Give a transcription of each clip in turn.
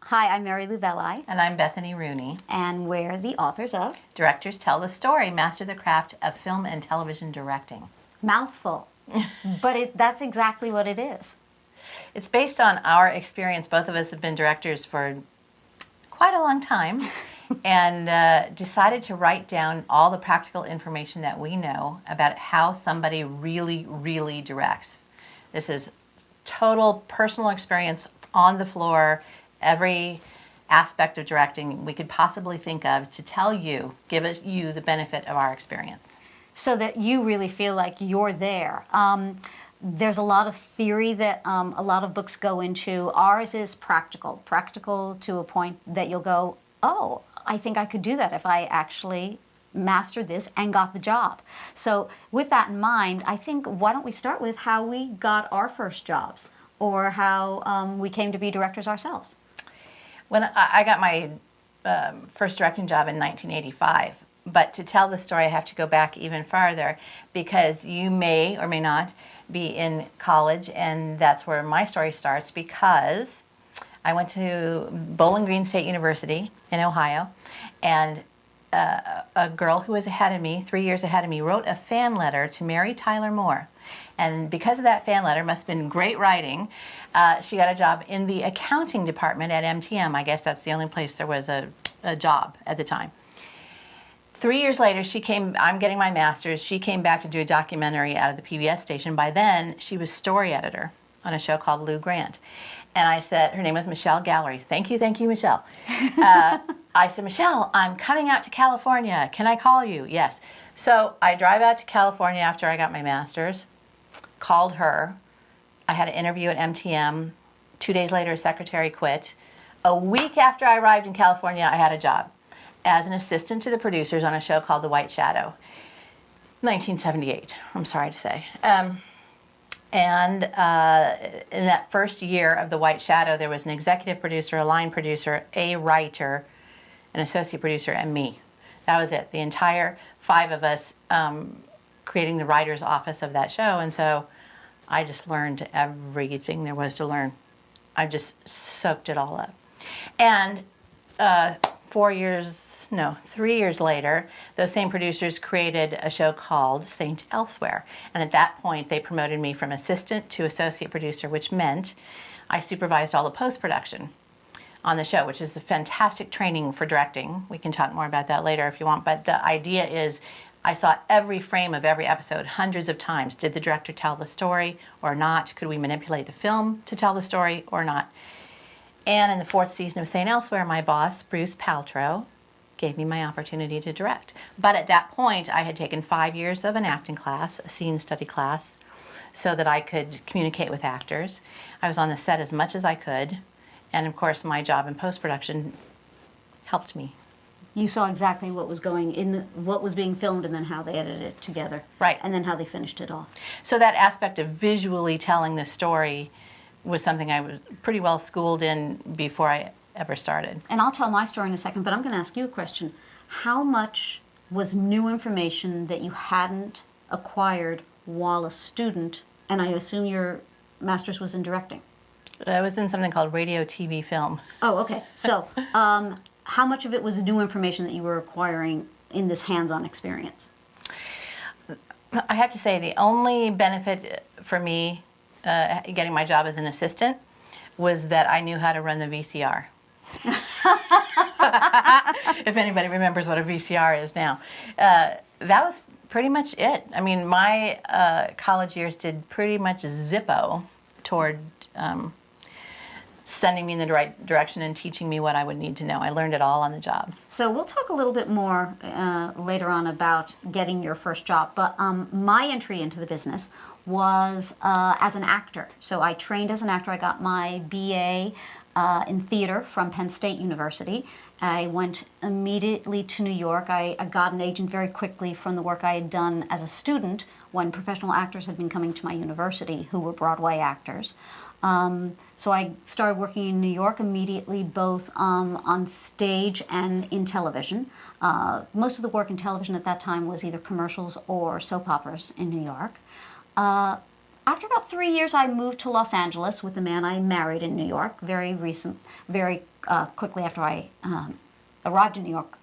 Hi, I'm Mary Luvelli, And I'm Bethany Rooney. and we're the authors of Directors Tell the Story, Master the Craft of Film and Television Directing. Mouthful, but that's exactly what it is. It's based on our experience. Both of us have been directors for quite a long time and decided to write down all the practical information that we know about how somebody really directs. This is total personal experience on the floor, every aspect of directing we could possibly think of to tell you, give you the benefit of our experience. So that you really feel like you're there. There's a lot of theory that a lot of books go into. Ours is practical to a point that you'll go, oh, I think I could do that if I actually mastered this and got the job. So with that in mind, I think why don't we start with how we got our first jobs or how we came to be directors ourselves. When I got my first directing job in 1985, but to tell the story I have to go back even farther because you may or may not be in college, and that's where my story starts because I went to Bowling Green State University in Ohio, and a girl who was ahead of me, 3 years ahead of me, wrote a fan letter to Mary Tyler Moore. And because of that fan letter, must have been great writing, she got a job in the accounting department at MTM. I guess that's the only place there was a job at the time. 3 years later, I'm getting my master's. She came back to do a documentary out of the PBS station. By then, she was story editor on a show called Lou Grant. And I said, her name was Michelle Gallery. Thank you, Michelle. I said, Michelle, I'm coming out to California. Can I call you? Yes. So I drive out to California after I got my master's, called her. I had an interview at MTM. 2 days later, a secretary quit. A week after I arrived in California, I had a job as an assistant to the producers on a show called The White Shadow. 1978, I'm sorry to say. And in that first year of The White Shadow, there was an executive producer, a line producer, a writer, an associate producer, and me. That was it. The entire 5 of us creating the writer's office of that show. And so I just learned everything there was to learn. I just soaked it all up. And 3 years later, those same producers created a show called Saint Elsewhere. And at that point, they promoted me from assistant to associate producer, which meant I supervised all the post-production on the show, which is a fantastic training for directing. We can talk more about that later if you want. But the idea is I saw every frame of every episode hundreds of times. Did the director tell the story or not? Could we manipulate the film to tell the story or not? And in the 4th season of Saint Elsewhere, my boss, Bruce Paltrow, gave me my opportunity to direct. But at that point, I had taken 5 years of an acting class, a scene study class, so that I could communicate with actors. I was on the set as much as I could. And of course, my job in post-production helped me. You saw exactly what was what was being filmed, and then how they edited it together. Right. And then how they finished it off. So that aspect of visually telling the story was something I was pretty well schooled in before I ever started. And I'll tell my story in a second, but I'm going to ask you a question. How much was new information that you hadn't acquired while a student, and I assume your master's was in directing? I was in something called radio, TV, film. Oh, okay. So how much of it was new information that you were acquiring in this hands-on experience? I have to say the only benefit for me getting my job as an assistant was that I knew how to run the VCR. If anybody remembers what a VCR is now. That was pretty much it. I mean, my college years did pretty much zippo toward sending me in the right direction and teaching me what I would need to know. I learned it all on the job. So we'll talk a little bit more later on about getting your first job, but my entry into the business was as an actor. So I trained as an actor. I got my BA in theater from Penn State University. I went immediately to New York. I got an agent very quickly from the work I had done as a student when professional actors had been coming to my university who were Broadway actors. So I started working in New York immediately, both on stage and in television. Most of the work in television at that time was either commercials or soap operas in New York. After about 3 years, I moved to Los Angeles with the man I married in New York. Very quickly after I arrived in New York,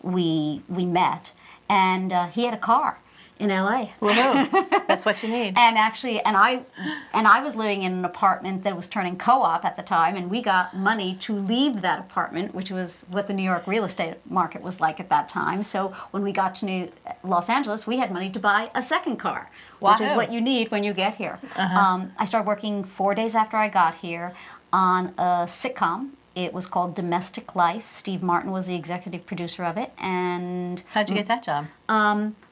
we met, and he had a car in LA. Woohoo! That's what you need. And actually, and I was living in an apartment that was turning co-op at the time, and we got money to leave that apartment, which was what the New York real estate market was like at that time. So when we got to Los Angeles, we had money to buy a second car, which is what you need when you get here. I started working 4 days after I got here on a sitcom. It was called Domestic Life. Steve Martin was the executive producer of it, and how'd you get that job?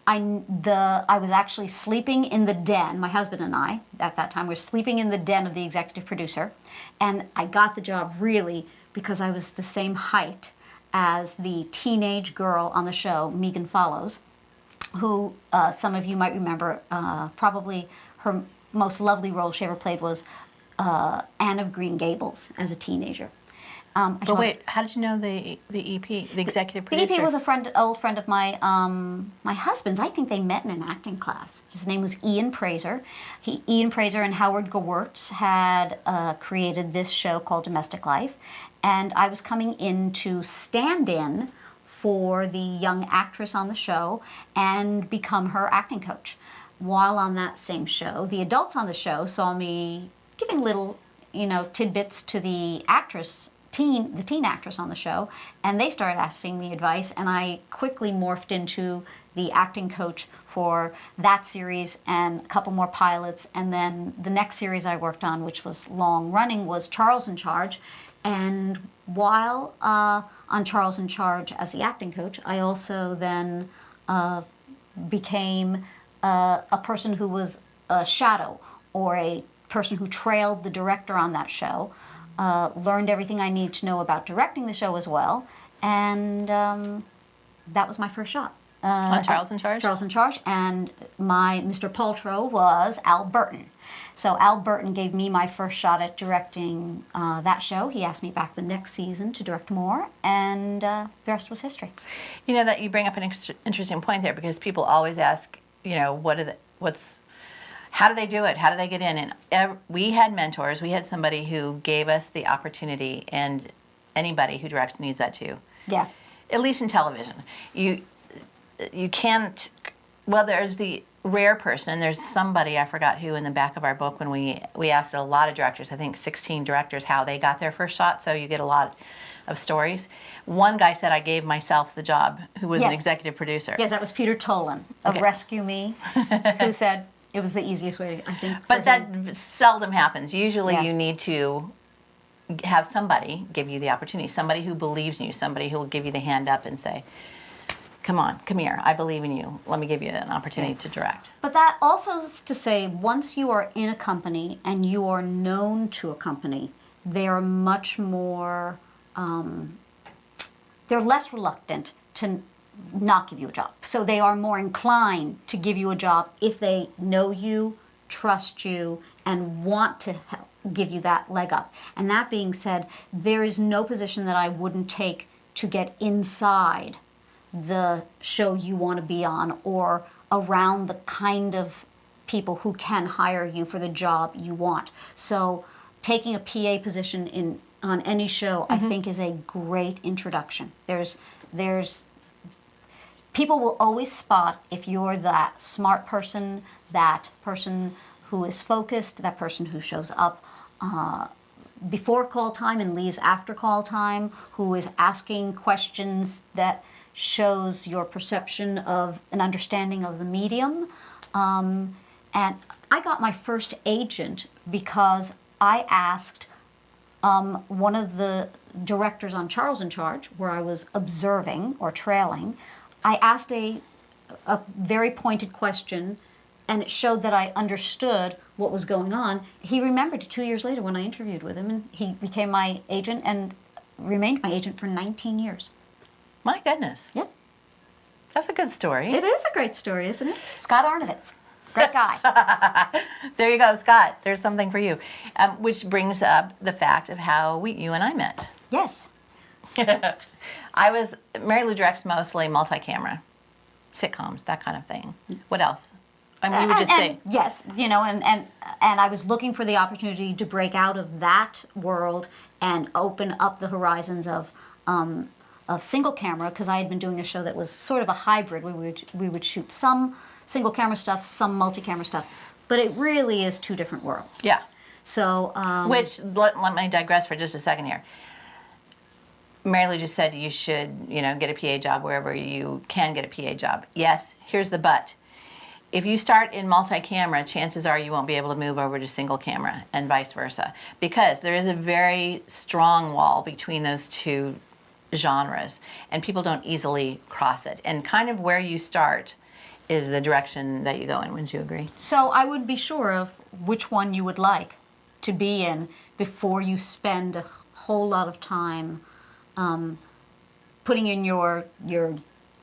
I was actually sleeping in the den. My husband and I, at that time, were sleeping in the den of the executive producer, and I got the job really because I was the same height as the teenage girl on the show, Megan Follows, who some of you might remember. Probably her most lovely role she ever played was Anne of Green Gables as a teenager. But wait, how did you know the EP, the executive producer? The EP was old friend of my my husband's. I think they met in an acting class. His name was Ian Praiser. Ian Praiser and Howard Gewurtz had created this show called Domestic Life, and I was coming in to stand in for the young actress on the show and become her acting coach. While on that same show, the adults on the show saw me giving little, tidbits to the teen actress on the show, and they started asking me advice, and I quickly morphed into the acting coach for that series and a couple more pilots, and then the next series I worked on, which was long running, was Charles in Charge. And while on Charles in Charge as the acting coach, I also then became a person who was a shadow, or a person who trailed the director on that show. Learned everything I need to know about directing the show as well, and that was my first shot. On Charles in Charge? Charles in Charge, and my Mr. Paltrow was Al Burton. So Al Burton gave me my first shot at directing that show. He asked me back the next season to direct more, and the rest was history. You know that you bring up an interesting point there, because people always ask, how do they do it? How do they get in? And we had mentors. We had somebody who gave us the opportunity, and anybody who directs needs that too. Yeah. At least in television. You can't, well, there's the rare person, and there's somebody, I forgot who, in the back of our book when we asked a lot of directors, I think 16 directors, how they got their first shot, so you get a lot of stories. One guy said, I gave myself the job, who was an executive producer. Yes, that was Peter Tolan of Rescue Me, who said, it was the easiest way, I think. But that seldom happens. Usually you need to have somebody give you the opportunity, somebody who believes in you, somebody who will give you the hand up and say, come on, come here, I believe in you. Let me give you an opportunity to direct. But that also is to say, once you are in a company and you are known to a company, they are much more, they're less reluctant to not give you a job. So they are more inclined to give you a job if they know you, trust you, and want to help give you that leg up. And that being said, there is no position that I wouldn't take to get inside the show you want to be on, or around the kind of people who can hire you for the job you want. So taking a PA position on any show, I think, is a great introduction. There's people will always spot if you're that smart person, that person who is focused, that person who shows up before call time and leaves after call time, who is asking questions that shows your perception of an understanding of the medium. And I got my first agent because I asked one of the directors on Charles in Charge, where I was observing or trailing, I asked a very pointed question, and it showed that I understood what was going on. He remembered it 2 years later when I interviewed with him, and he became my agent and remained my agent for 19 years. My goodness. Yep. That's a good story. It is a great story, isn't it? Scott Arnovitz. Great guy. There you go, Scott. There's something for you. Which brings up the fact of how you and I met. Yes. Mary Lou directs mostly multi-camera, sitcoms, that kind of thing. What else? I mean, you would just say, yes, you know, and I was looking for the opportunity to break out of that world and open up the horizons of single camera, because I had been doing a show that was sort of a hybrid. We would shoot some single camera stuff, some multi-camera stuff, but it really is two different worlds. yeah. So, Which, let me digress for just a second here. Mary Lou just said you should, you know, get a PA job wherever you can get a PA job. Yes, here's the but. If you start in multi-camera, chances are you won't be able to move over to single camera, and vice versa, because there is a very strong wall between those two genres, and people don't easily cross it. And kind of where you start is the direction that you go in. Wouldn't you agree? so I would be sure of which one you would like to be in before you spend a whole lot of time putting in your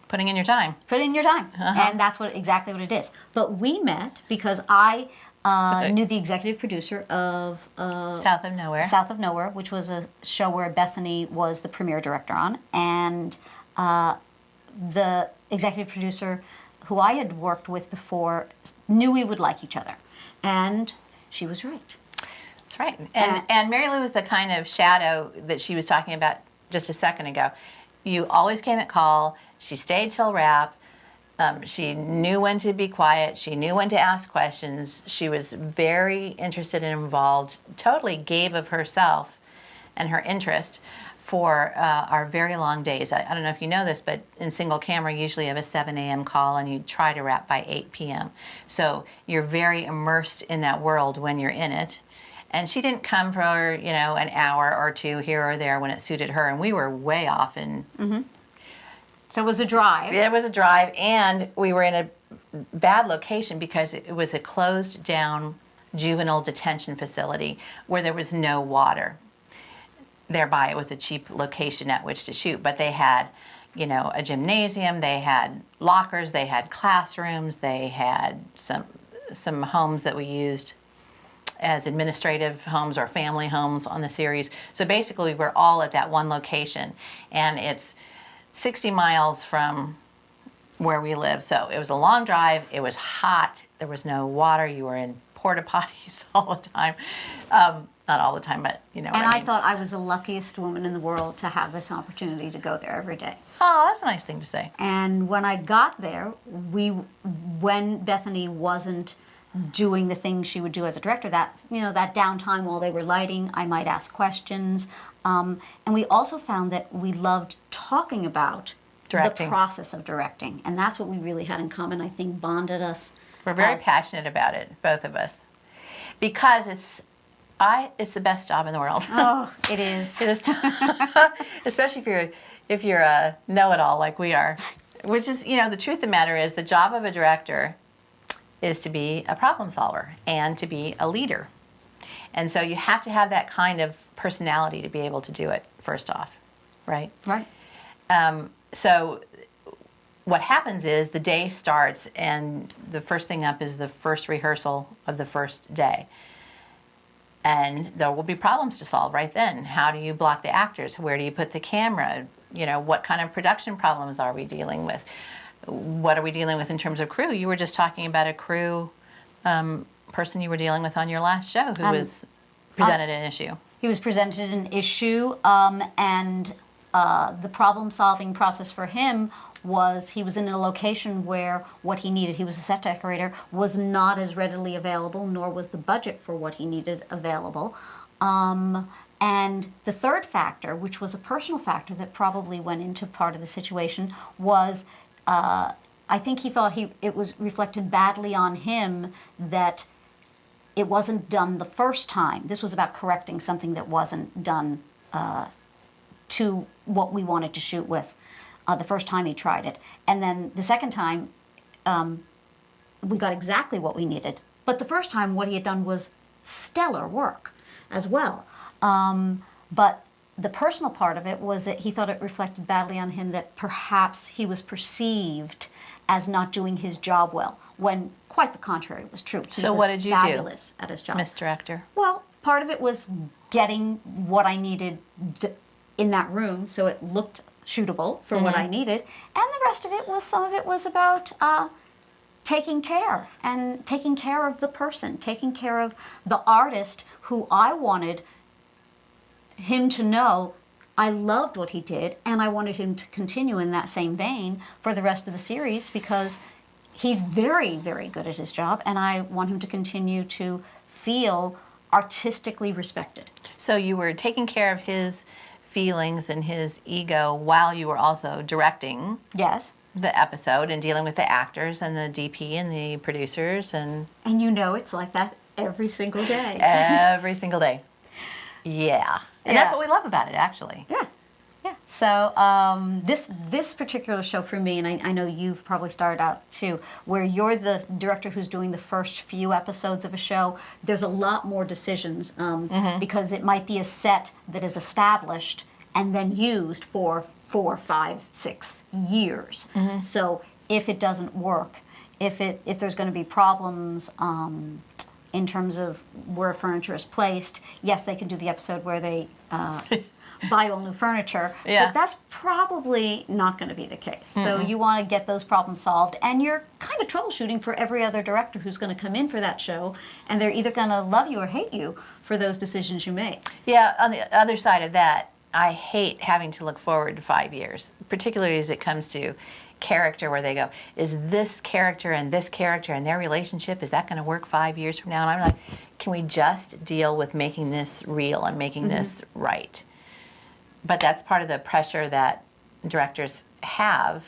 Putting in your time. put in your time, and that's exactly what it is. But we met because I knew the executive producer of South of Nowhere. South of Nowhere, which was a show where Bethany was the premiere director on, and the executive producer, who I had worked with before, knew we would like each other, and she was right. That's right. And Mary Lou was the kind of shadow that she was talking about just a second ago. You always came at call. She stayed till wrap. She knew when to be quiet. She knew when to ask questions. She was very interested and involved, totally gave of herself and her interest for our very long days. I don't know if you know this, but in single camera, usually you have a 7 a.m. call and you try to wrap by 8 p.m. So you're very immersed in that world when you're in it. And she didn't come for, you know, an hour or two here or there when it suited her. And we were way off in... So it was a drive. It was a drive, and we were in a bad location because it was a closed down juvenile detention facility where there was no water. Thereby, it was a cheap location at which to shoot. But they had, you know, a gymnasium, they had lockers, they had classrooms, they had some homes that we used as administrative homes or family homes on the series. So basically, we're all at that one location, and it's 60 miles from where we live. So it was a long drive. It was hot. There was no water. You were in porta potties all the time. Not all the time, but you know what And I mean. I thought I was the luckiest woman in the world to have this opportunity to go there every day. Oh, that's a nice thing to say. And when I got there, when Bethany wasn't doing the things she would do as a director, that downtime while they were lighting, I might ask questions. And we also found that we loved talking about Directing. the process of directing. And that's what we really had in common, I think, bonded us. We're very passionate about it, both of us, because it's the best job in the world. Oh, it is. It is, especially if you're a know-it-all like we are. Which is, you know, the truth of the matter is, the job of a director is to be a problem solver and to be a leader. And so you have to have that kind of personality to be able to do it, first off, right? Right. So what happens is the day starts, and the first thing up is the first rehearsal of the first day. And there will be problems to solve right then. How do you block the actors? Where do you put the camera? You know, what kind of production problems are we dealing with? What are we dealing with in terms of crew? You were just talking about a crew person you were dealing with on your last show who was presented an issue. He was presented an issue, and the problem-solving process for him was he was in a location where what he needed, he was a set decorator, was not as readily available, nor was the budget for what he needed available. And the third factor, which was a personal factor that probably went into part of the situation, was I think he thought it was reflected badly on him that it wasn't done the first time. This was about correcting something that wasn't done to what we wanted to shoot with the first time he tried it. And then the second time, we got exactly what we needed. But the first time, what he had done was stellar work as well. But the personal part of it was that he thought it reflected badly on him that perhaps he was perceived as not doing his job well, when quite the contrary was true. So what did you do, fabulous at his job. Miss Director? Well, part of it was getting what I needed in that room so it looked shootable for what I needed, and the rest of it was, some of it was about taking care of the person, taking care of the artist who I wanted him to know I loved what he did, and I wanted him to continue in that same vein for the rest of the series because he's very, very good at his job, and I want him to continue to feel artistically respected. So you were taking care of his feelings and his ego while you were also directing Yes. the episode and dealing with the actors and the DP and the producers and It's like that every single day. every single day. Yeah. And that's what we love about it, actually. Yeah. Yeah. So this particular show for me, and I know you've probably started out too, where you're the director who's doing the first few episodes of a show, there's a lot more decisions because it might be a set that is established and then used for 4, 5, 6 years. So if it doesn't work, if there's going to be problems in terms of where furniture is placed, yes, they can do the episode where they buy all new furniture, but that's probably not going to be the case. So you want to get those problems solved, and you're kind of troubleshooting for every other director who's going to come in for that show, and they're either going to love you or hate you for those decisions you make. Yeah, on the other side of that, I hate having to look forward to 5 years, particularly as it comes to character, where they go, is this character and their relationship, is that going to work 5 years from now? And I'm like, can we just deal with making this real and making this right? But that's part of the pressure that directors have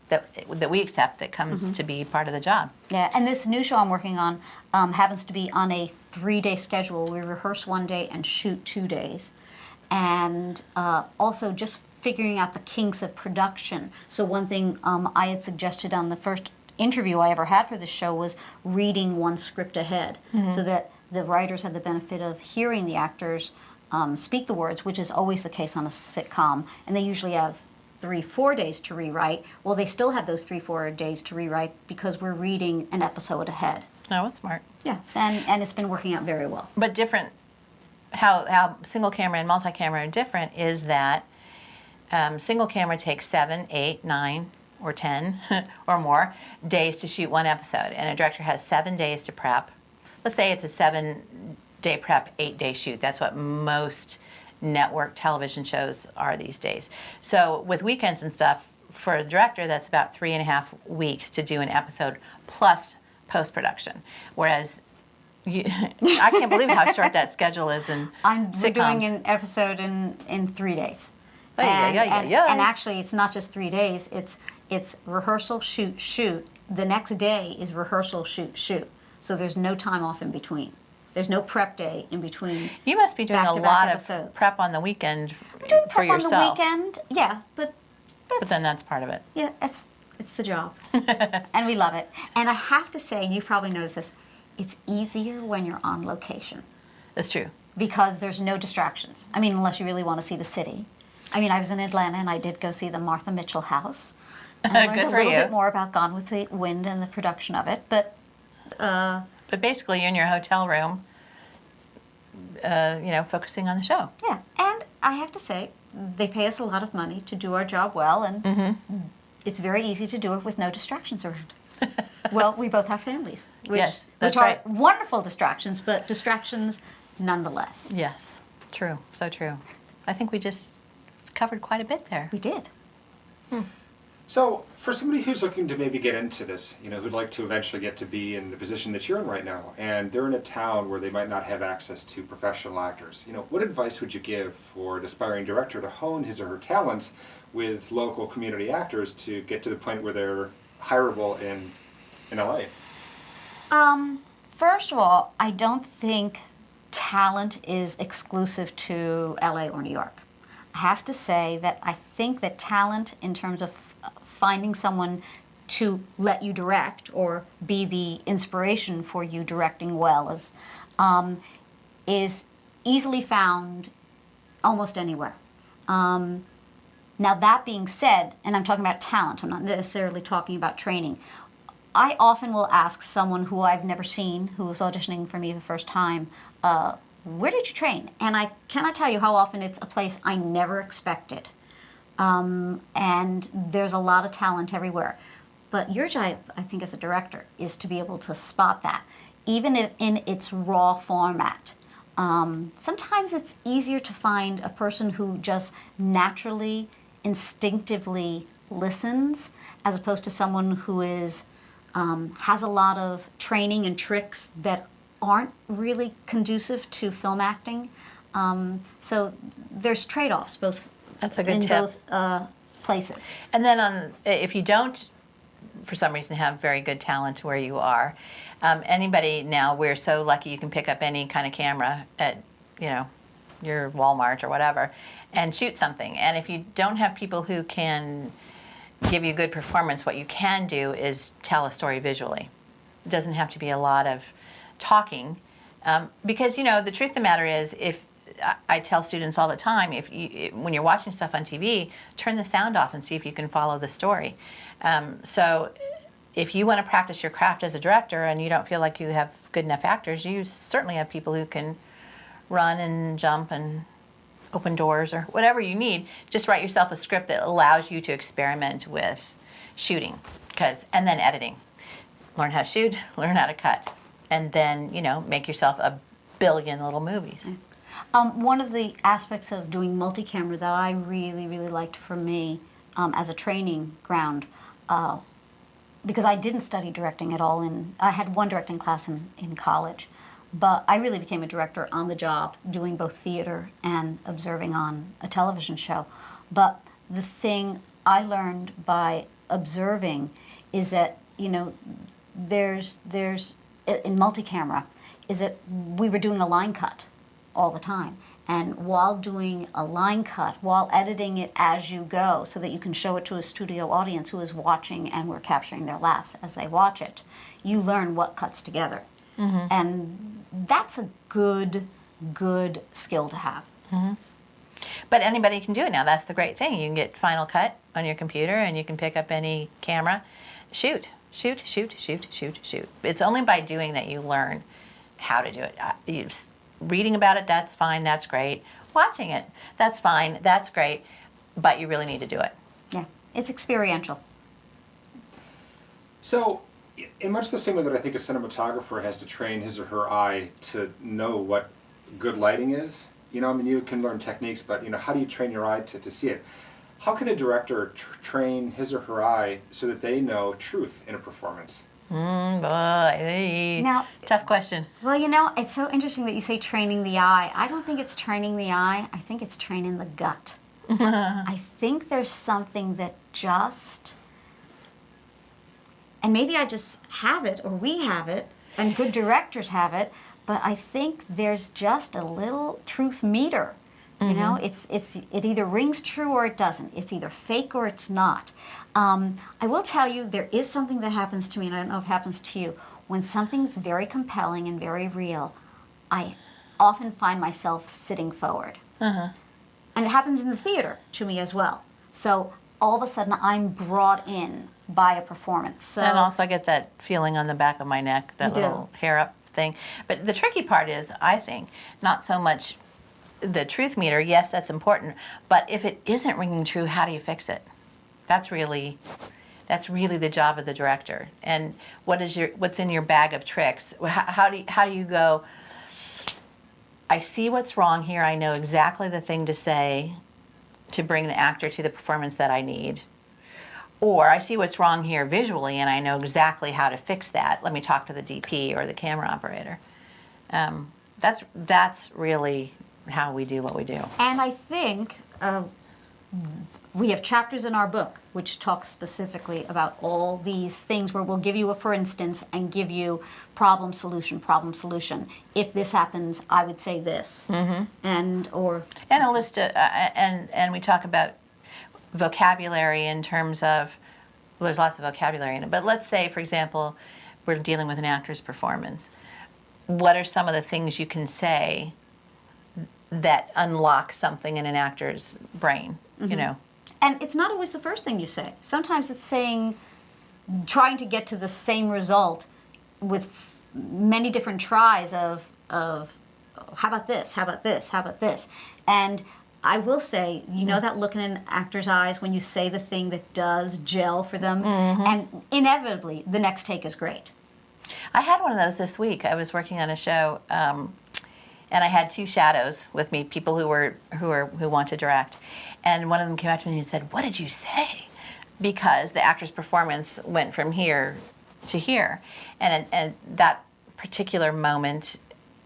that we accept that comes to be part of the job. Yeah, and this new show I'm working on happens to be on a 3-day schedule. We rehearse 1 day and shoot 2 days. And also just figuring out the kinks of production. So one thing I had suggested on the first interview I ever had for this show was reading one script ahead so that the writers had the benefit of hearing the actors speak the words, which is always the case on a sitcom. And they usually have 3-4 days to rewrite. Well, they still have those 3-4 days to rewrite because we're reading an episode ahead. Oh, that's smart. Yeah, and it's been working out very well. But different, how single camera and multi-camera are different is that single camera takes 7, 8, 9, or 10 or more days to shoot one episode, and a director has 7 days to prep. Let's say it's a 7-day prep, 8-day shoot. That's what most network television shows are these days. So with weekends and stuff, for a director, that's about 3.5 weeks to do an episode plus post-production. Whereas I can't believe how short that schedule is in sitcoms. We're doing an episode in 3 days. And actually, it's not just 3 days. It's rehearsal, shoot, shoot. The next day is rehearsal, shoot, shoot. So there's no time off in between. There's no prep day in between. You must be doing a lot of prep on the weekend for yourself. On the weekend, yeah, but then that's part of it. Yeah, it's the job, and we love it. And I have to say, you probably noticed this. It's easier when you're on location. That's true. Because there's no distractions. I mean, unless you really want to see the city. I mean, I was in Atlanta and I did go see the Martha Mitchell house. And I learned a little bit more about Gone with the Wind and the production of it. But basically, you're in your hotel room, focusing on the show. Yeah, and I have to say, they pay us a lot of money to do our job well, and it's very easy to do it with no distractions around. Well, we both have families. Which are wonderful distractions, but distractions nonetheless. Yes, true, so true. I think we just covered quite a bit there. We did. So, for somebody who's looking to maybe get into this, who'd like to eventually get to be in the position that you're in right now, and they're in a town where they might not have access to professional actors, what advice would you give for an aspiring director to hone his or her talents with local community actors to get to the point where they're hireable in LA? First of all, I don't think talent is exclusive to LA or New York. I have to say that I think that talent in terms of finding someone to let you direct or be the inspiration for you directing well is easily found almost anywhere. Now that being said, and I'm talking about talent, I'm not necessarily talking about training, I often will ask someone who I've never seen, who is auditioning for me the first time, where did you train? And I cannot tell you how often it's a place I never expected. And there's a lot of talent everywhere. But your job, I think, as a director, is to be able to spot that, even if in its raw format. Sometimes it's easier to find a person who just naturally, instinctively listens, as opposed to someone who is has a lot of training and tricks that aren't really conducive to film acting. So there's trade-offs both That's a good in tip. both places. And then if you don't, for some reason, have very good talent where you are, anybody now, we're so lucky you can pick up any kind of camera at, your Walmart or whatever and shoot something. And if you don't have people who can give you good performance, what you can do is tell a story visually. It doesn't have to be a lot of talking, because, the truth of the matter is, if I tell students all the time, when you're watching stuff on TV, turn the sound off and see if you can follow the story. So if you want to practice your craft as a director and you don't feel like you have good enough actors, you certainly have people who can run and jump and open doors or whatever you need. Just write yourself a script that allows you to experiment with shooting, and then editing. Learn how to shoot, learn how to cut, and then, make yourself a billion little movies. One of the aspects of doing multi-camera that I really, really liked for me as a training ground, because I didn't study directing at all. I had one directing class in college, but I really became a director on the job, doing both theater and observing on a television show. But the thing I learned by observing is that, there's in multi-camera, is that we were doing a line cut all the time. And while doing a line cut, while editing it as you go so that you can show it to a studio audience who is watching and we're capturing their laughs as they watch it, you learn what cuts together. Mm-hmm. And that's a good skill to have. Mm-hmm. But anybody can do it now. That's the great thing. You can get Final Cut on your computer and you can pick up any camera. Shoot. It's only by doing that you learn how to do it. Reading about it, that's fine, that's great. Watching it, that's fine, that's great. But you really need to do it. Yeah, it's experiential. So, in much the same way that I think a cinematographer has to train his or her eye to know what good lighting is, you can learn techniques, but how do you train your eye to see it? How can a director train his or her eye so that they know truth in a performance? Now, tough question. Well, it's so interesting that you say training the eye. I don't think it's training the eye. I think it's training the gut. I think there's something that and maybe I just have it, or we have it, and good directors have it, but I think there's just a little truth meter. It either rings true or it doesn't. It's either fake or it's not. I will tell you, there is something that happens to me, and I don't know if it happens to you. When something's very compelling and very real, I often find myself sitting forward. Uh-huh. And it happens in the theater to me as well. So all of a sudden, I'm brought in by a performance. So, and also I get that feeling on the back of my neck, that little hair up thing. But the tricky part is, I think, not so much the truth meter. Yes, that's important. But if it isn't ringing true, how do you fix it? That's really the job of the director. And what's in your bag of tricks? How do you go, I see what's wrong here. I know exactly the thing to say to bring the actor to the performance that I need. Or I see what's wrong here visually, and I know exactly how to fix that. Let me talk to the DP or the camera operator. That's really how we do what we do. And I think we have chapters in our book which talk specifically about all these things where we'll give you a for instance and give you problem, solution. If this happens, I would say this. Mm-hmm. And a list of, and we talk about vocabulary in terms of, well, there's lots of vocabulary in it, but let's say, for example, we're dealing with an actor's performance. What are some of the things you can say that unlock something in an actor's brain, mm-hmm. And it's not always the first thing you say. Sometimes it's trying to get to the same result with many different tries of how about this, how about this, how about this. And I will say, you know that look in an actor's eyes when you say the thing that does gel for them, and inevitably the next take is great. I had one of those this week. I was working on a show, and I had two shadows with me, people who want to direct, and one of them came up to me and said, "What did you say?" Because the actor's performance went from here to here, and that particular moment,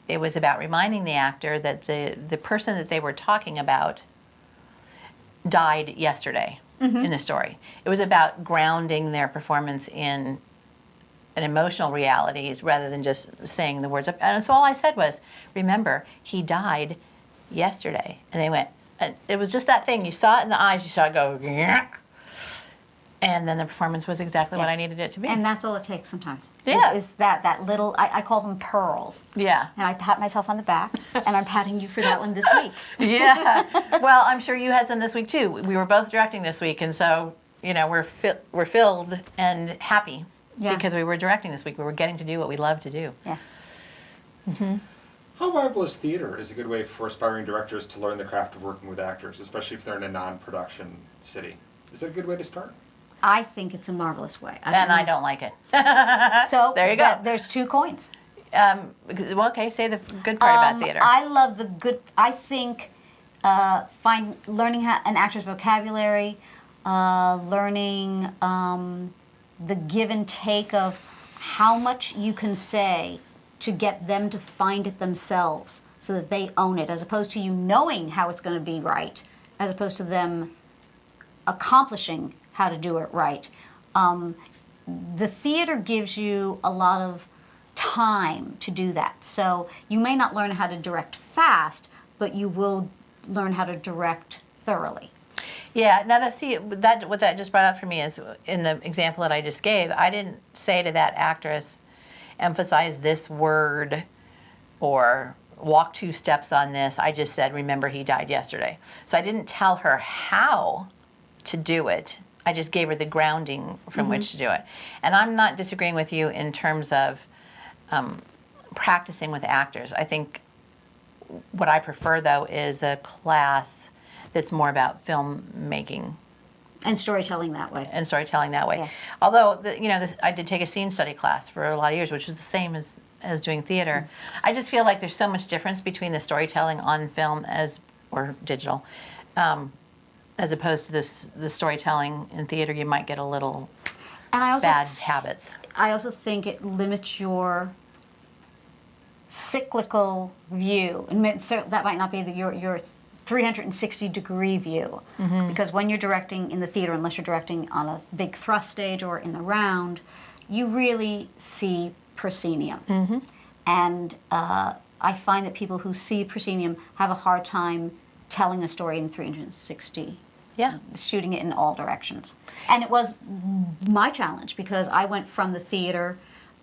it was about reminding the actor that the person that they were talking about died yesterday in the story. It was about grounding their performance in an emotional reality rather than just saying the words. And so all I said was, "Remember, he died yesterday." And they went, and it was just that thing. You saw it in the eyes. You saw it go, "Yuck." And then the performance was exactly what I needed it to be. And that's all it takes sometimes. Yeah. Is that little, I call them pearls. Yeah. And I pat myself on the back, and I'm patting you for that one this week. Yeah. Well, I'm sure you had some this week too. We were both directing this week, and so we're filled and happy because we were directing this week. We were getting to do what we love to do. Yeah. How viable is theater as a good way for aspiring directors to learn the craft of working with actors, especially if they're in a non-production city? Is that a good way to start? I think it's a marvelous way. I don't like it. So there you go. There's two coins. Well, okay, say the good part about theater. I love the good. I think learning an actor's vocabulary, learning the give and take of how much you can say to get them to find it themselves, so that they own it, as opposed to you knowing how it's going to be right, as opposed to them accomplishing how to do it right. The theater gives you a lot of time to do that. So you may not learn how to direct fast, but you will learn how to direct thoroughly. Yeah, now what that just brought up for me is, in the example that I just gave, I didn't say to that actress, emphasize this word or walk 2 steps on this. I just said, "Remember, he died yesterday." So I didn't tell her how to do it. I just gave her the grounding from which to do it. And I'm not disagreeing with you in terms of practicing with actors. I think what I prefer, though, is a class that's more about filmmaking. And storytelling that way. Yeah. Although, I did take a scene study class for a lot of years, which was the same as doing theater. I just feel like there's so much difference between the storytelling on film or digital, as opposed to the storytelling in theater. You might get a little bad habits. I also think it limits your cyclical view, and so that might not be your 360-degree view, because when you're directing in the theater, unless you're directing on a big thrust stage or in the round, you really see proscenium. And I find that people who see proscenium have a hard time telling a story in 360. Yeah. Shooting it in all directions. And it was my challenge, because I went from the theater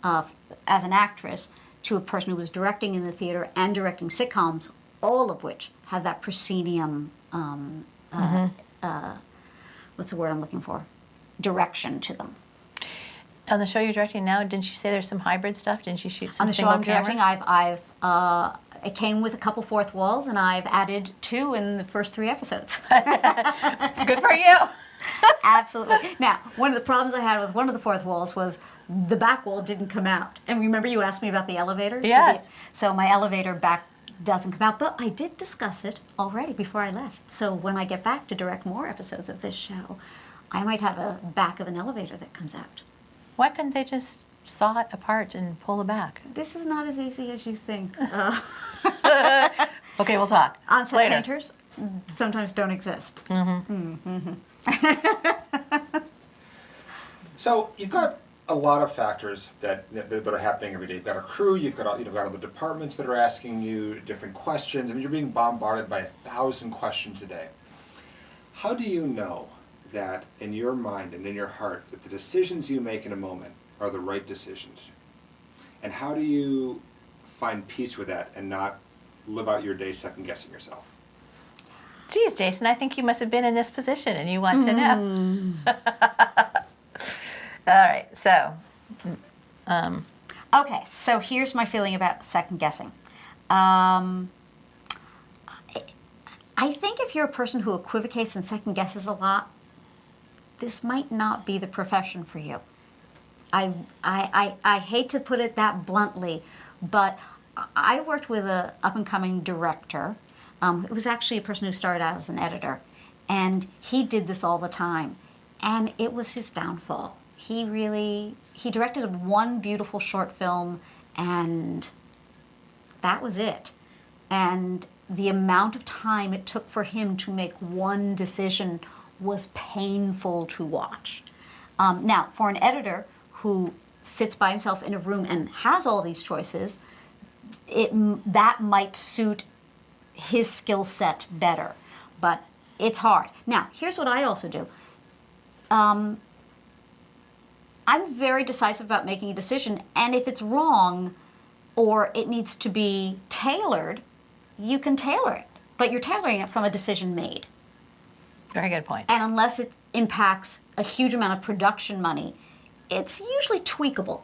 as an actress to a person who was directing in the theater and directing sitcoms, all of which have that proscenium, what's the word I'm looking for? Direction to them. On the show you're directing now, didn't you say there's some hybrid stuff? Didn't you shoot some On the show single I'm camera? directing, it came with a couple fourth walls, and I've added 2 in the first 3 episodes. Good for you. Absolutely. Now, one of the problems I had with one of the fourth walls was the back wall didn't come out. And remember you asked me about the elevator? Yes. So my elevator back doesn't come out, but I did discuss it already before I left. So when I get back to direct more episodes of this show, I might have a back of an elevator that comes out. Why couldn't they just saw it apart and pull it back? This is not as easy as you think. Okay, we'll talk. On-set later. painters sometimes don't exist. So you've got a lot of factors that are happening every day. You've got a crew, you've got other departments that are asking you different questions. I mean, you're being bombarded by 1,000 questions a day. How do you know that in your mind and in your heart that the decisions you make in a moment are the right decisions? And how do you find peace with that and not live out your day second guessing yourself? Geez, Jason, I think you must have been in this position and you want to know. All right, so. Okay, so here's my feeling about second guessing. I I think if you're a person who equivocates and second guesses a lot, this might not be the profession for you. I hate to put it that bluntly, but I worked with a up-and-coming director. It was actually a person who started out as an editor, and he did this all the time, and it was his downfall. He directed one beautiful short film, and that was it. And the amount of time it took for him to make one decision was painful to watch. Now, for an editor who sits by himself in a room and has all these choices, that might suit his skill set better, but it's hard. Now, here's what I also do. I'm very decisive about making a decision, and if it's wrong or it needs to be tailored, you can tailor it, but you're tailoring it from a decision made. Very good point. And unless it impacts a huge amount of production money, it's usually tweakable.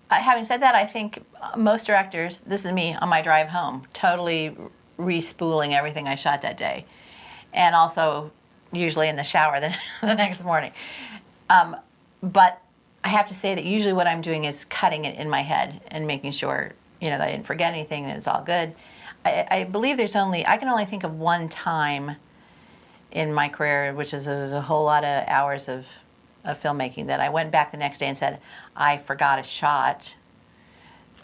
Having said that, I think most directors, this is me on my drive home, totally re-spooling everything I shot that day. And also usually in the shower the next morning. But I have to say that usually what I'm doing is cutting it in my head and making sure, that I didn't forget anything and it's all good. I believe I can only think of one time in my career, which is a whole lot of hours of filmmaking, that I went back the next day and said, I forgot a shot.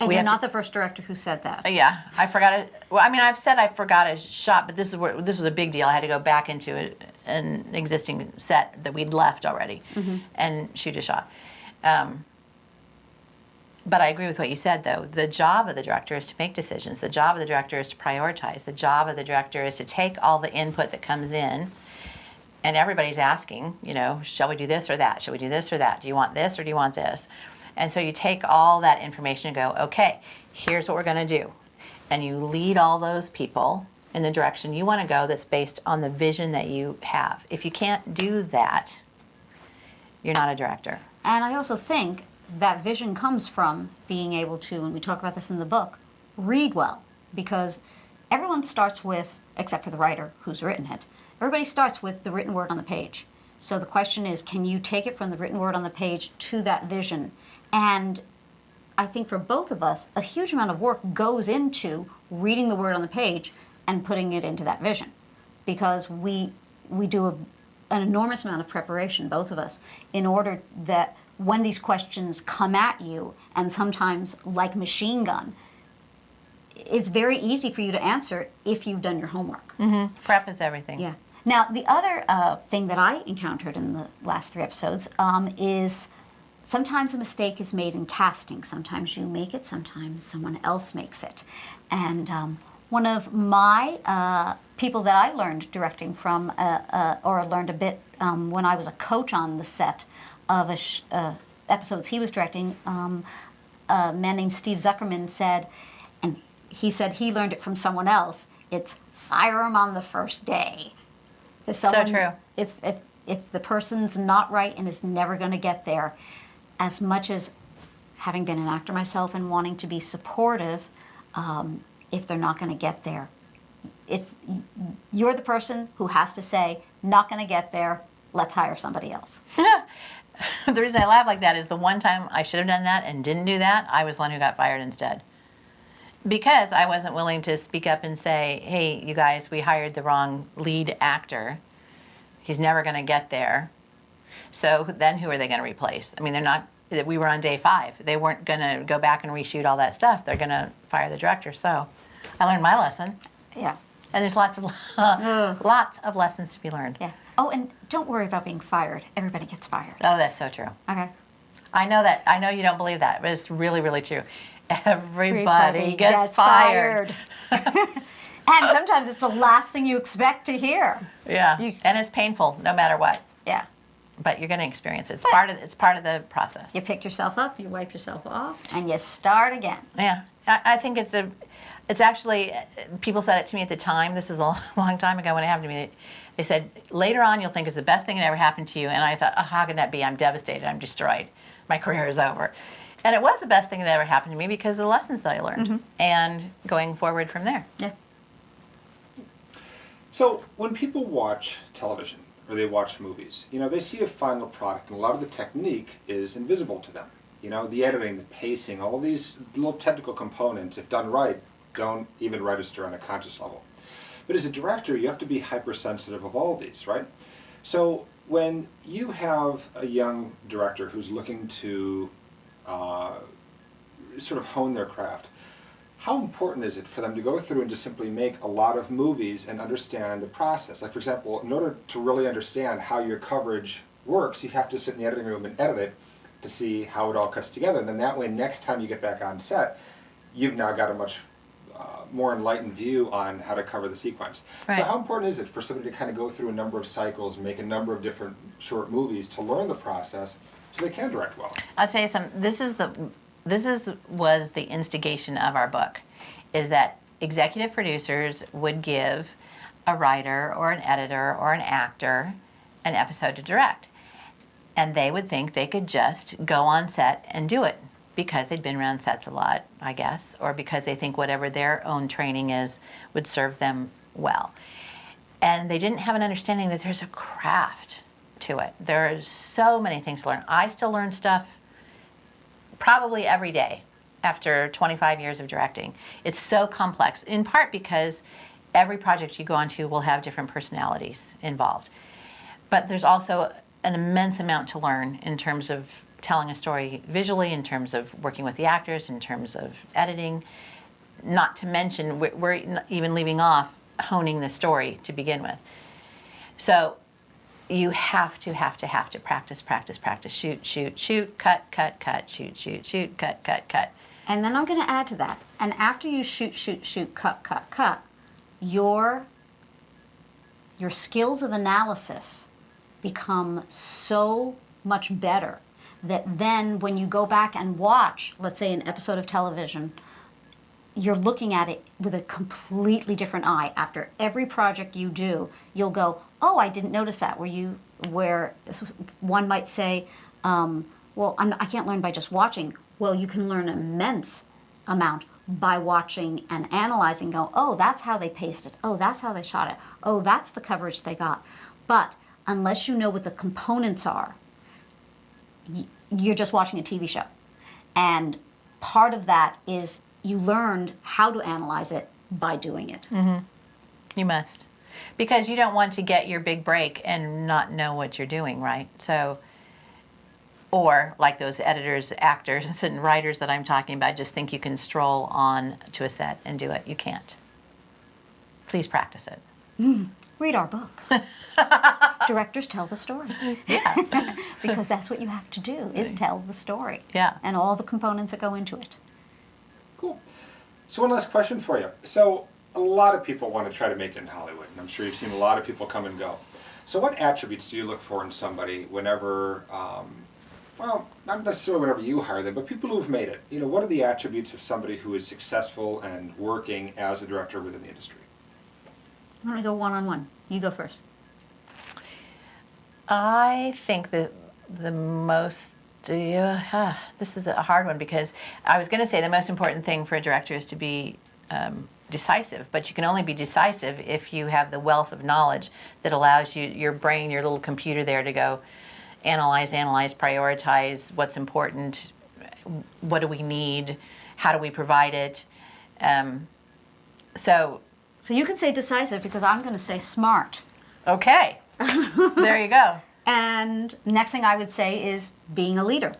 And you're not the first director who said that. Yeah, I forgot it. Well, I mean, I've said I forgot a shot, but this was a big deal. I had to go back into an existing set that we'd left already and shoot a shot. But I agree with what you said, though. The job of the director is to make decisions. The job of the director is to prioritize. The job of the director is to take all the input that comes in, and everybody's asking, shall we do this or that? Shall we do this or that? Do you want this or do you want this? And so you take all that information and go, okay, here's what we're going to do. And you lead all those people in the direction you want to go that's based on the vision that you have. If you can't do that, you're not a director. And I also think that vision comes from being able to, and we talk about this in the book, read well. Because everyone starts with, except for the writer who's written it, everybody starts with the written word on the page. So the question is, can you take it from the written word on the page to that vision? And I think for both of us, a huge amount of work goes into reading the word on the page and putting it into that vision. Because we do an enormous amount of preparation, both of us, in order that when these questions come at you, and sometimes like machine gun, it's very easy for you to answer if you've done your homework. Mm-hmm. Prep is everything. Yeah. Now, the other thing that I encountered in the last 3 episodes is sometimes a mistake is made in casting. Sometimes you make it, sometimes someone else makes it. And one of my people that I learned directing from, or learned a bit when I was a coach on the set of episodes he was directing, a man named Steve Zuckerman said, and he said he learned it from someone else, it's fire them on the first day. If someone, so true. If the person's not right and is never going to get there, as much as having been an actor myself and wanting to be supportive, if they're not going to get there, you're the person who has to say, not going to get there, let's hire somebody else. The reason I laugh like that is the one time I should have done that and didn't do that, I was the one who got fired instead. Because I wasn't willing to speak up and say, hey, you guys, we hired the wrong lead actor. He's never going to get there. So then who are they going to replace? I mean, we were on day 5. They weren't going to go back and reshoot all that stuff. They're going to fire the director. So I learned my lesson. Yeah. And there's lots of lessons to be learned. Yeah. Oh, and don't worry about being fired. Everybody gets fired. Oh, that's so true. Okay. I know that. I know you don't believe that, but it's really, really true. Everybody gets fired. And sometimes it's the last thing you expect to hear. Yeah. And it's painful no matter what. Yeah. But you're going to experience it. It's part of the process. You pick yourself up, you wipe yourself off, and you start again. Yeah. I think it's actually, people said it to me at the time. This is a long time ago when it happened to me. They said, later on you'll think it's the best thing that ever happened to you. And I thought, oh, how can that be? I'm devastated. I'm destroyed. My career is over. And it was the best thing that ever happened to me because of the lessons that I learned and going forward from there. Yeah. So when people watch television or they watch movies, they see a final product, and a lot of the technique is invisible to them. The editing, the pacing, all these little technical components, if done right, don't even register on a conscious level. But as a director, you have to be hypersensitive of all these, right? So when you have a young director who's looking to sort of hone their craft, how important is it for them to go through and just simply make a lot of movies and understand the process? Like, for example, in order to really understand how your coverage works, you have to sit in the editing room and edit it to see how it all cuts together. And then that way, next time you get back on set, you've now got a much more enlightened view on how to cover the sequence. Right. So how important is it for somebody to kind of go through a number of cycles, make a number of different short movies to learn the process so they can direct well? I'll tell you something. Was the instigation of our book, is that executive producers would give a writer or an editor or an actor an episode to direct, and they would think they could just go on set and do it because they'd been around sets a lot, I guess, or because they think whatever their own training is would serve them well. And they didn't have an understanding that there's a craft to it. There are so many things to learn. I still learn stuff probably every day after 25 years of directing. It's so complex, in part because every project you go onto will have different personalities involved. But there's also an immense amount to learn in terms of telling a story visually, in terms of working with the actors, in terms of editing, not to mention we're even leaving off honing the story to begin with. So you have to practice, shoot, cut, shoot, cut. And then I'm going to add to that. And after you shoot, cut, your skills of analysis become so much better that then when you go back and watch, let's say, an episode of television, you're looking at it with a completely different eye. After every project you do, you'll go, oh, I didn't notice that. Where one might say, well, I can't learn by just watching. Well, you can learn an immense amount by watching and analyzing. Go, oh, that's how they paced it. Oh, that's how they shot it. Oh, that's the coverage they got. But unless you know what the components are, you're just watching a TV show. And part of that is you learned how to analyze it by doing it. Mm-hmm. You must. Because you don't want to get your big break and not know what you're doing, right? So, or like those editors, actors, and writers that I'm talking about, just think you can stroll on to a set and do it. You can't. Please practice it. Read our book. Directors tell the story. Yeah. Because that's what you have to do, is tell the story. Yeah. And all the components that go into it. Cool. So one last question for you. So a lot of people want to try to make it in Hollywood, and I'm sure you've seen a lot of people come and go. So what attributes do you look for in somebody whenever, well, not necessarily whenever you hire them, but people who've made it? What are the attributes of somebody who is successful and working as a director within the industry? I'm going to go one-on-one. You go first. I think that the most, this is a hard one, because I was going to say the most important thing for a director is to be decisive, but you can only be decisive if you have the wealth of knowledge that allows you, your brain, your little computer there, to go analyze, prioritize what's important, what do we need, how do we provide it. So you can say decisive, because I'm going to say smart. Okay. There you go. And next thing I would say is being a leader.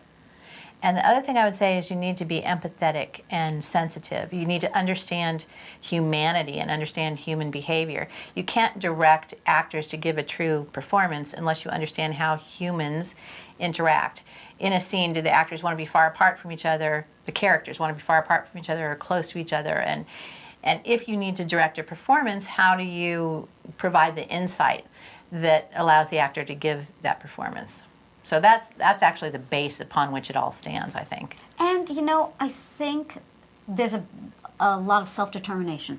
And the other thing I would say is you need to be empathetic and sensitive. You need to understand humanity and understand human behavior. You can't direct actors to give a true performance unless you understand how humans interact. In a scene, do the actors want to be far apart from each other? The characters want to be far apart from each other or close to each other? And if you need to direct a performance, how do you provide the insight that allows the actor to give that performance? So that's actually the base upon which it all stands, I think. And, I think there's a lot of self-determination.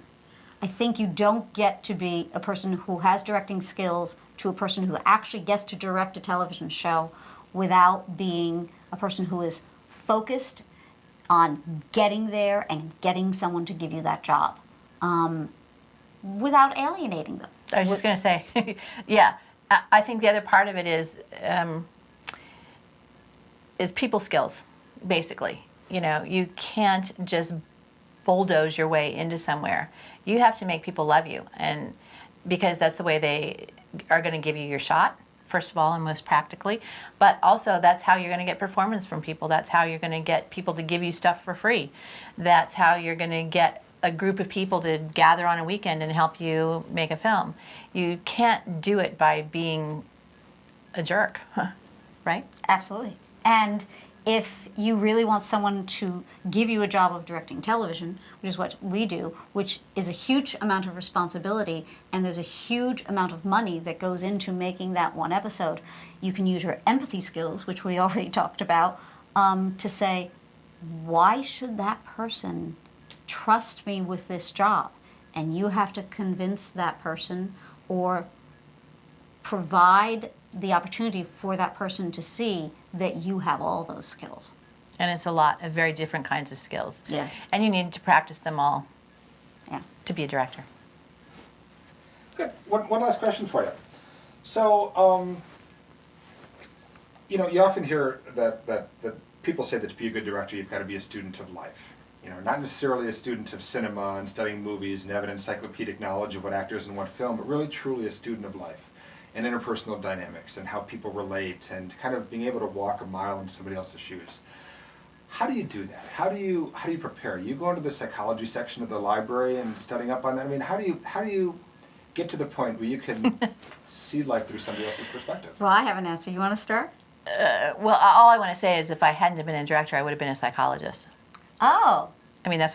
I think you don't get to be a person who has directing skills to a person who actually gets to direct a television show without being a person who is focused on getting there and getting someone to give you that job without alienating them. I was just going to say, yeah, I think the other part of it is people skills, basically. You know, you can't just bulldoze your way into somewhere. You have to make people love you, and because that's the way they are going to give you your shot, first of all, and most practically. But also, that's how you're going to get performance from people. That's how you're going to get people to give you stuff for free. That's how you're going to get a group of people to gather on a weekend and help you make a film. You can't do it by being a jerk, right? Absolutely. And if you really want someone to give you a job of directing television, which is what we do, which is a huge amount of responsibility, and there's a huge amount of money that goes into making that one episode, you can use your empathy skills, which we already talked about, to say, why should that person trust me with this job? And you have to convince that person or provide the opportunity for that person to see that you have all those skills. And it's a lot of very different kinds of skills. Yeah. And you need to practice them all, Yeah. to be a director. Good. One last question for you. So, you know, you often hear that people say that to be a good director, you've got to be a student of life. You know, not necessarily a student of cinema and studying movies and have an encyclopedic knowledge of what actors and what film, but really truly a student of life and interpersonal dynamics and how people relate and kind of being able to walk a mile in somebody else's shoes. How do you do that? How do you prepare? You go into the psychology section of the library and studying up on that? I mean, how do you get to the point where you can see life through somebody else's perspective? Well, I have an answer. You want to start? Well, all I want to say is if I hadn't been a director, I would have been a psychologist. Oh. I mean, that's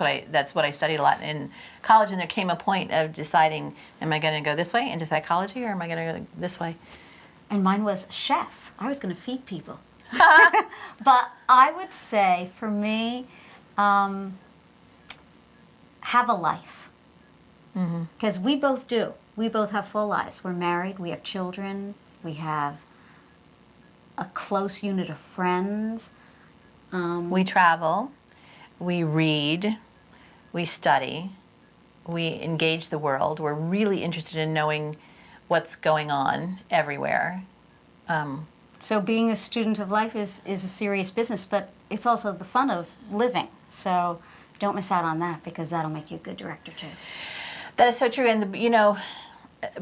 what I studied a lot in college, and there came a point of deciding, am I going to go this way into psychology, or am I going to go this way? And mine was chef. I was going to feed people. But I would say, for me, have a life. Because we both do. We both have full lives. We're married. We have children. We have a close unit of friends. We travel. We read, we study, we engage the world. We're really interested in knowing what's going on everywhere. So being a student of life is a serious business, but it's also the fun of living. So don't miss out on that, because that'll make you a good director too. That is so true. And, you know,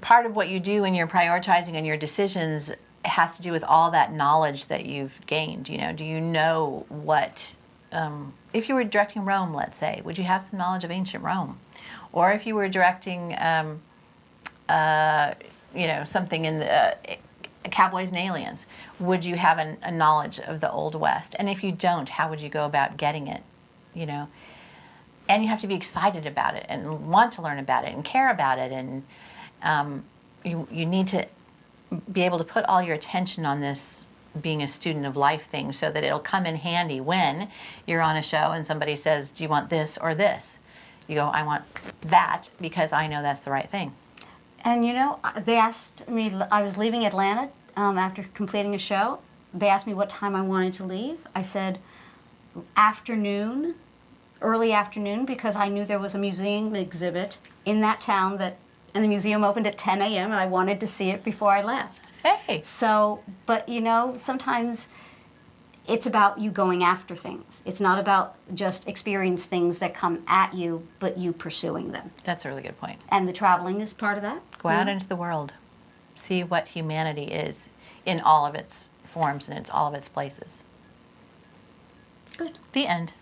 part of what you do in your prioritizing and your decisions has to do with all that knowledge that you've gained. You know, do you know what... if you were directing Rome, let's say, would you have some knowledge of ancient Rome? Or if you were directing, you know, something in the Cowboys and Aliens, would you have a knowledge of the Old West? And if you don't, how would you go about getting it? You know, and you have to be excited about it and want to learn about it and care about it, and you need to be able to put all your attention on this being a student of life thing, so that it'll come in handy when you're on a show and somebody says, do you want this or this? You go, I want that, because I know that's the right thing. And you know, they asked me, I was leaving Atlanta after completing a show. They asked me what time I wanted to leave. I said afternoon, early afternoon, because I knew there was a museum exhibit in that town and the museum opened at 10 a.m. and I wanted to see it before I left. Hey. So, but you know, sometimes it's about you going after things. It's not about just experience things that come at you, but you pursuing them. That's a really good point. And the traveling is part of that. Go out into the world. See what humanity is in all of its forms and all of its places. Good. The end.